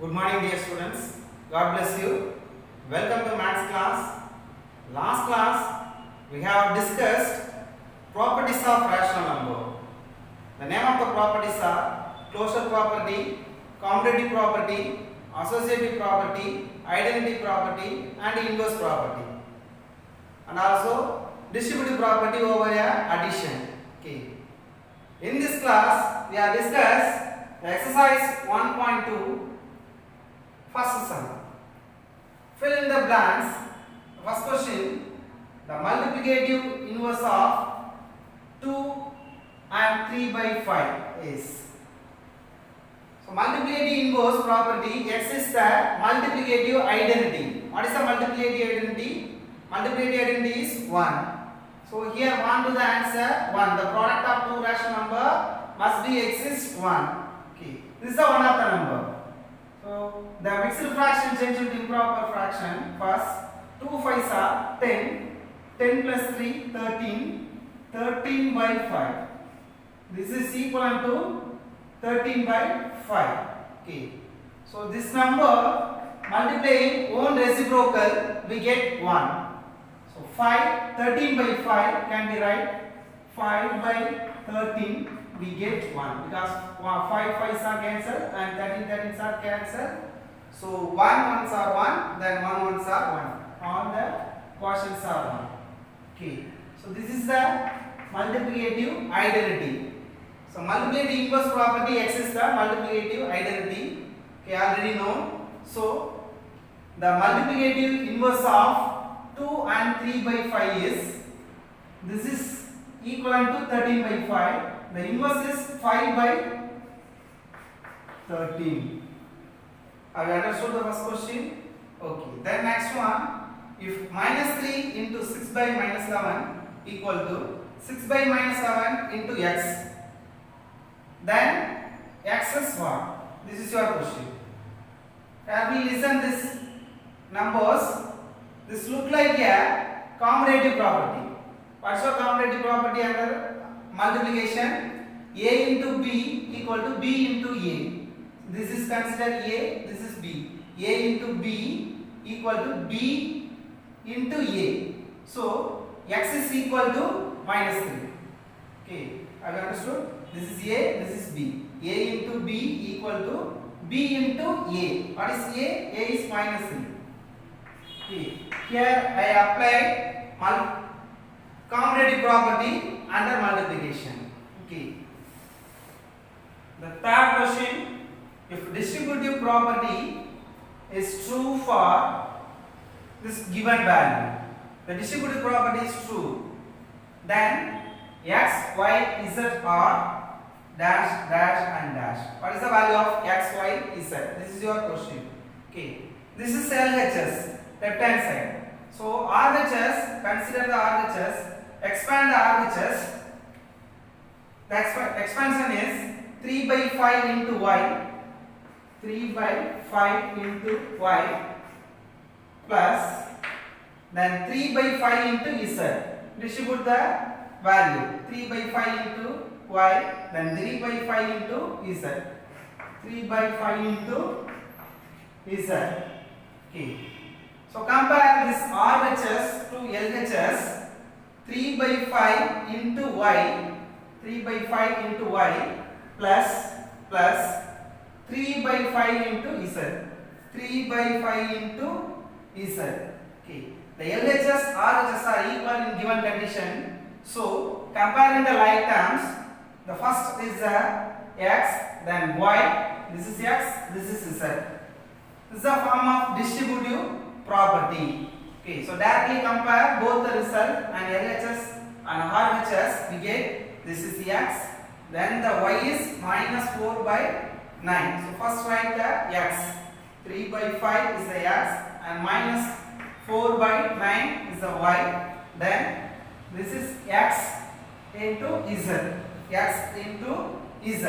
Good morning, dear students. God bless you. Welcome to maths class. Last class we have discussed properties of rational number. The name of the properties are closure property, commutative property, associative property, identity property, and inverse property, and also distributive property over addition. Okay. In this class we have discussed the exercise 1.2 first sum. Fill in the blanks. First question: the multiplicative inverse of 2 and 3 by 5 is. So multiplicative inverse property, X is the multiplicative identity. What is the multiplicative identity? Multiplicative identity is 1. So here 1 to the answer 1. The product of two rational number must be exist 1. Okay. This is the one of the number. So the mixed fraction change into improper fraction. First 2 5s are 10. 10 plus 3 13. 13 by 5. This is equivalent to 13 by 5. Okay. So this number multiplying own reciprocal we get 1. So 13 by 5 can be right. 5 by 13 we get 1 because 5 5s are cancelled and 13 13s are cancelled. So 1 1s are 1, then 1 1s are 1. All the quotients are 1. Okay. So this is the multiplicative identity. So multiplicative inverse property X is the multiplicative identity. Okay, already known. So the multiplicative inverse of 2 and 3 by 5 is, this is equivalent to 13 by 5. The inverse is 5 by 13. Have you understood the first question? Okay. Then next one, if minus 3 into 6 by minus 11 equal to 6 by minus 7 into x, then x is what? This is your question. Have we listen this numbers? This look like a commutative property. What's your commutative property under multiplication? A into B equal to B into A. This is considered A, this is B. A into B equal to B into A. So x is equal to minus 3. Okay, have you understood? This is A, this is B. A into B equal to B into A. What is A? A is minus 3. Okay. Here I apply commutative property under multiplication. Okay. The third question: if distributive property is true for this given value, the distributive property is true, then x, y, z are dash, dash and dash. What is the value of x, y, z? This is your question. Okay. This is LHS, left hand side. So RHS, consider the RHS, expand the RHS. The expansion is 3 by 5 into y, 3 by 5 into y plus then 3 by 5 into z. Distribute the value 3 by 5 into y, then 3 by 5 into z. 3 by 5 into z. Okay. So compare this RHS to LHS. 3 by 5 into y, 3 by 5 into y plus 3 by 5 into z. 3 by 5 into z. Okay. The LHS, RHS are equal in given condition. So comparing the like terms, the first is x, then y. This is x, this is z. This is a form of distributive property. Okay, so directly compare both the result and LHS and RHS. We get this is the x, then the y is minus 4 by 9. So first write the x. 3 by 5 is the x and minus 4 by 9 is the y. Then this is x into z. X into z.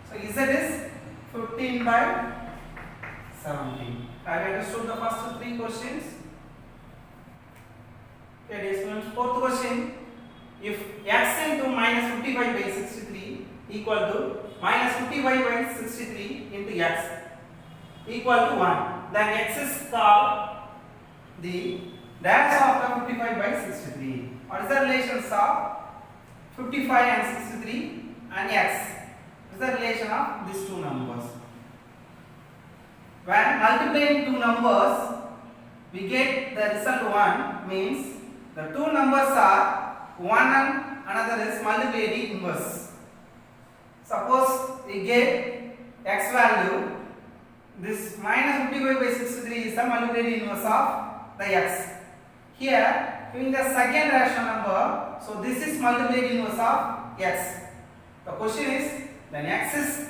So z is 15 by 17. Have you understood the first three questions? Okay, dear students, fourth question: if x into minus 55 by 63 equal to minus 55 by 63 into x, equal to 1. Then x is called the dash of the 55 by 63. What is the relations of 55 and 63 and x? What is the relation of these two numbers? When multiplying two numbers, we get the result 1, means the two numbers are 1 and another is multiply inverse. Suppose we get x value, this minus 55 by 63 is the multiply inverse of the x. Here, giving the second rational number, so this is multiply inverse of x. The question is, then x is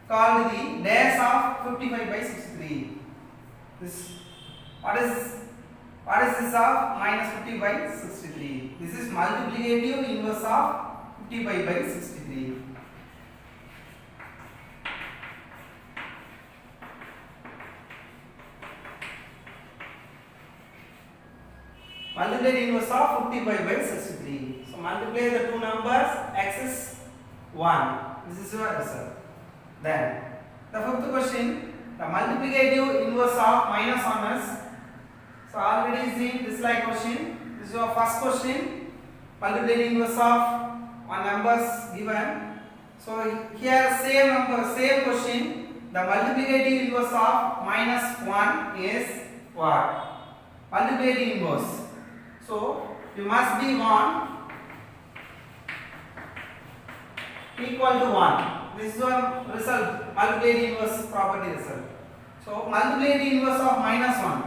called the dash of 55 by 63. This what is this of minus 50 by 63? This is multiplicative inverse of 55 by 63. Multiply the inverse of 55 by 63. So multiply the two numbers, x is 1. This is your result. Then the fifth question, the multiplicative inverse of minus 1 is, so already seen this like question. This is your first question. Multiplicative inverse of one numbers given. So here same number, same question. The multiplicative inverse of minus 1 is what? Multiplicative inverse. So you must be 1 equal to 1. This is your result, multiplicative inverse property result. So multiplicative inverse of minus 1.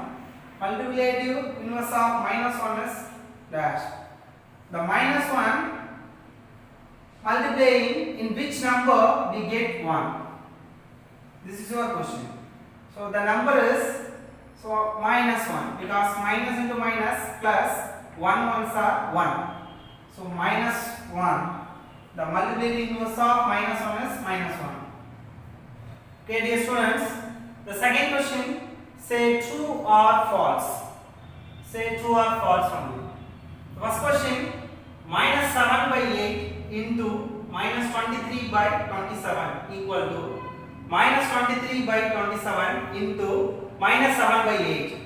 Multiplicative inverse of minus 1 is dash. The minus 1 multiplying in which number we get 1. This is your question. So the number is, so minus 1, because minus into minus plus 1 ones are 1. So minus 1. The multiplicative inverse of minus 1 is minus 1. Okay, dear students, the second question, say true or false. Say true or false from you. First question, minus 7 by 8 into minus 23 by 27 equal to minus 23 by 27 into minus 7 by 8.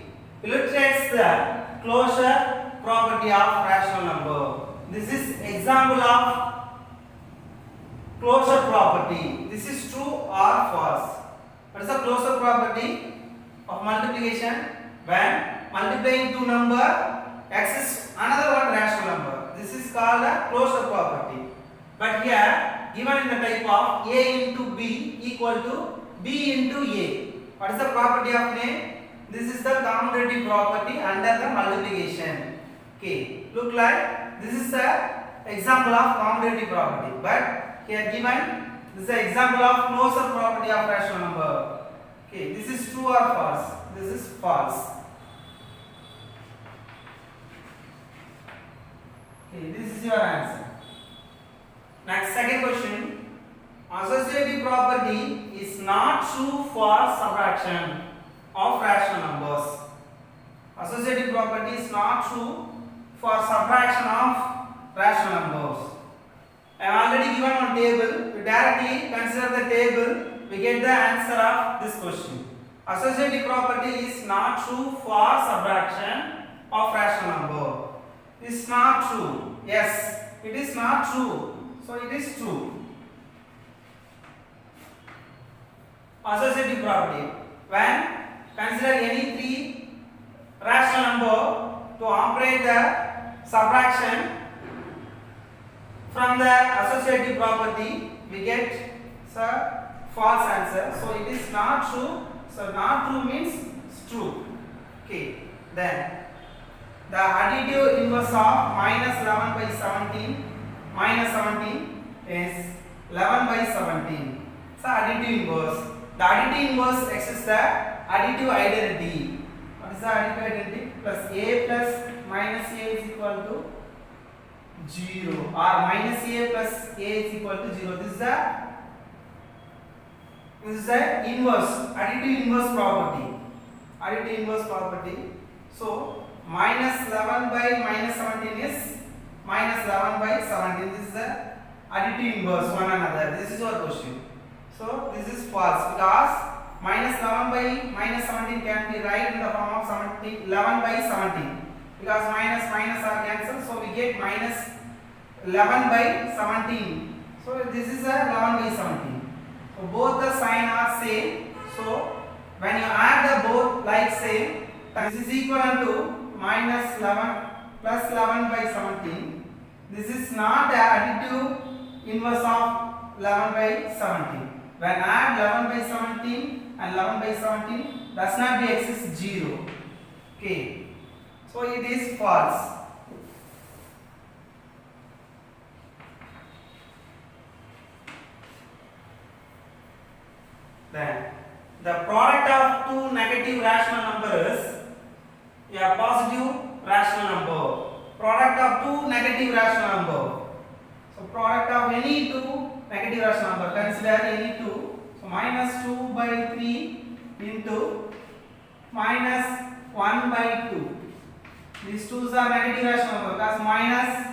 Illustrates the closure property of rational number. This is example of closure property. This is true or false. What is the closure property of multiplication? When multiplying two number, x is another one rational number. This is called a closure property. But here given in the type of a into b equal to b into a. What is the property of name? This is the commutative property under the multiplication. Okay, look like this is the example of commutative property. But here given this is the example of closure property of rational number. Okay, this is true or false? This is false. Okay, this is your answer. Next, second question. Associative property is not true for subtraction of rational numbers. Associative property is not true for subtraction of rational numbers. I have already given one table. We directly consider the table. We get the answer of this question. Associative property is not true for subtraction of rational number. It is not true. Yes, it is not true. So it is true. Associative property. When consider any three rational number to operate the subtraction from the associative property, we get false answer. So it is not true. So not true means true. Okay. Then the additive inverse of minus 11 by 17 minus 17 is 11 by 17. So additive inverse. The additive inverse expresses the additive identity. What is the additive identity? Plus a plus minus a is equal to 0, or minus a plus a is equal to 0. This is the inverse, additive inverse property. Additive inverse property. So minus 11 by minus 17 is minus 11 by 17. This is the additive inverse one another. This is your question. So this is false because minus 11 by minus 17 can be write in the form of 11 by 17 because minus minus are cancelled, so we get minus 11 by 17. So this is a 11 by 17. So both the sign are same. So when you add the both like same, this is equal to minus 11 plus 11 by 17. This is not the additive inverse of 11 by 17. When add 11 by 17 and 11 by 17 does not be exist 0. Okay. So it is false. Then the product of two negative rational numbers a positive rational number. Product of two negative rational number. So product of any two negative rational number. Consider any two. So minus 2 by 3 into minus 1 by 2. These twos are negative rational number because minus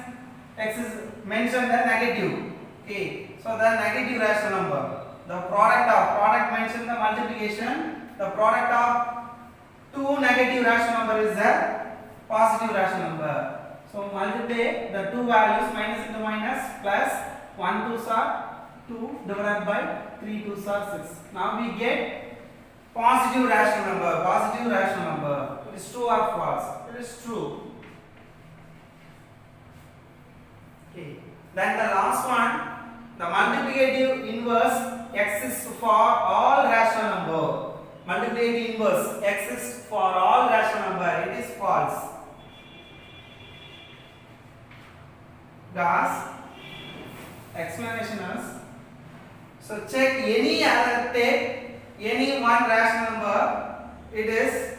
x is mentioned as negative. Okay. So the negative rational number. The product mentioned the multiplication. The product of two negative rational number is a positive rational number. So multiply the two values minus into minus plus 1 2s are 2 divided by 3 2s are 6. Now we get positive rational number. Positive rational number. It is true or false? It is true. Okay. Then the last one. The multiplicative inverse exists for all rational number. Multiplicative inverse exists for all rational number. It is false. Thus, explanation is, so check any other, take any one rational number, it is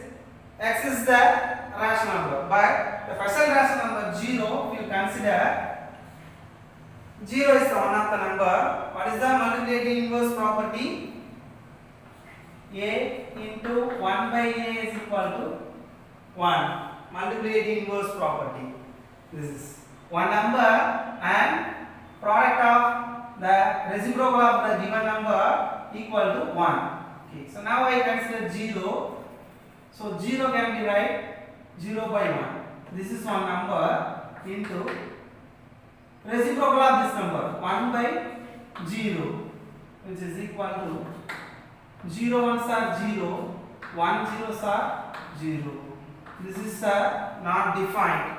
exists the rational number. But the first rational number 0, if you consider 0 is the one of the number. What is the multiplicative inverse property? A into 1 by A is equal to 1. Multiplicative inverse property. This is one number and product of the reciprocal of the given number equal to 1. Okay. So now I consider 0. So 0 can be write 0 by 1. This is one number into reciprocal of this number 1 by 0, which is equal to 0 ones are 0, 1 zeros are 0. This is not defined.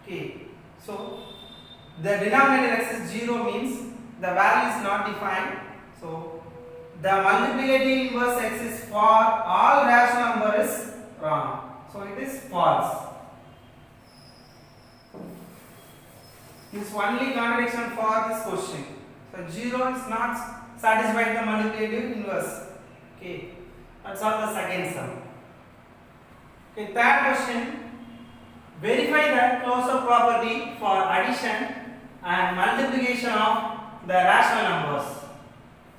Okay. So the denominator exists 0 means the value is not defined. So the multiplicative inverse exists for all rational number is wrong. So it is false. This is only contradiction for this question. So 0 is not satisfied the multiplicative inverse. Okay, that's all the second sum. Okay, third question. Verify the closure property for addition and multiplication of the rational numbers.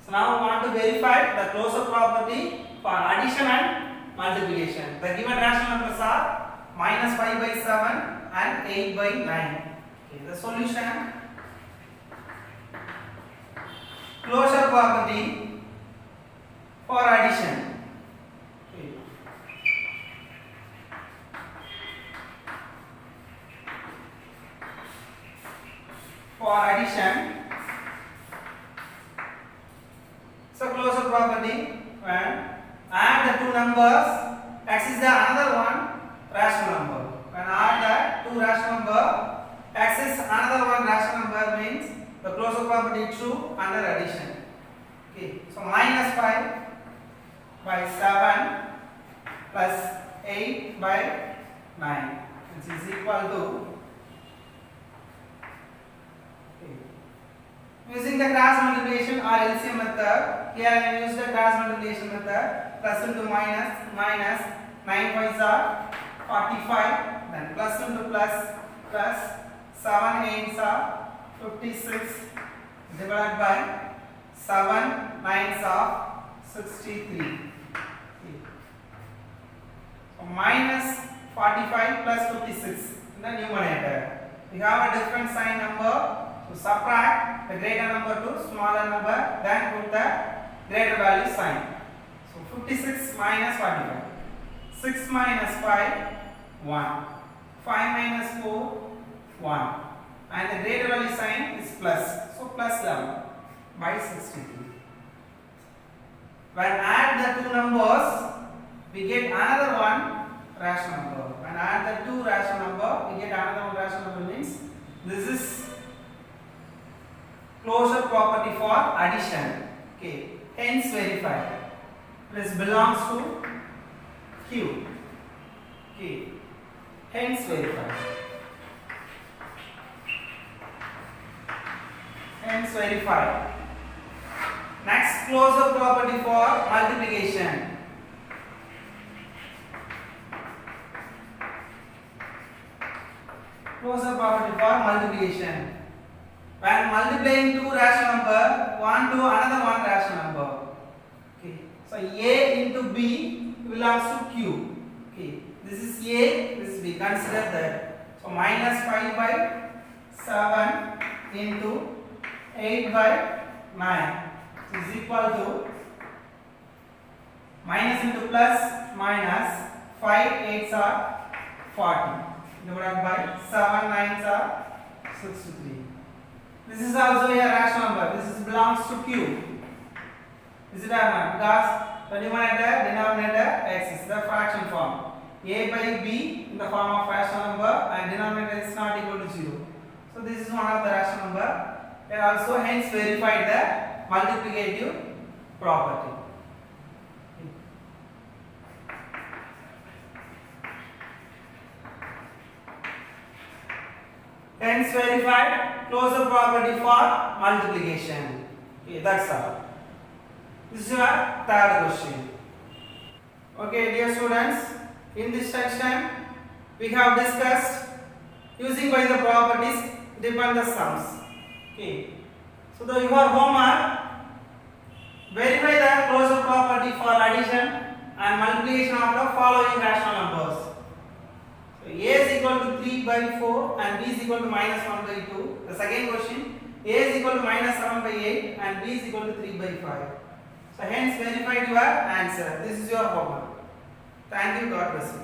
So now we want to verify the closure property for addition and multiplication. The given rational numbers are minus 5 by 7 and 8 by 9. Okay, the solution. Closure property for addition. Okay. For addition, so closure property when add the two numbers, x is the another one rational number. When add the two rational number, x is another one rational number means the closure property true under addition. Okay, so minus 5 by 7 plus 8 by 9, which is equal to, using the cross multiplication or LCM method. Here I am using the cross multiplication method. Plus into minus, minus 9 5s are 45. Then plus into plus, plus 7 8s are 56 divided by 7 9s are 63. Okay. So minus 45 plus 56 in the numerator. We have a different sign number. So subtract the greater number to smaller number, then put the greater value sign. So So 56 minus 45. 6 minus 5, 1. 5 minus 4, 1. And the greater value sign is plus. So plus 11 by 63. When add the two numbers, we get another one rational number. When add the two rational number, we get another one rational number, means this is closure property for addition. Okay, hence verified. This belongs to Q. Okay, hence verified. Hence verified. Next, closure property for multiplication. Closure property for multiplication. When multiplying two rational number, one to another one rational number. Okay. So A into B belongs to Q. Okay. This is A, this is B. Consider that. So minus 5 by 7 into 8 by 9 is equal to minus into plus minus 5 8s are 40 divided by 7 9s are 63. This is also a rational number. This is belongs to Q. Is it or not? Because the numerator, denominator x is the fraction form. A by B in the form of rational number and denominator is not equal to 0. So this is one of the rational number. We also hence verified the multiplicative property. Hence verified closure property for multiplication. Okay, that's all. This is your third question. Okay, dear students, in this section we have discussed using by the properties depend the sums. Okay, so the your homework, verify the closure property for addition and multiplication of the following rational numbers. So A is equal to 3 by 4 and B is equal to minus 1 by 2. The second question, A is equal to minus 7 by 8 and B is equal to 3 by 5. So hence verified your answer. This is your homework. Thank you. God bless you.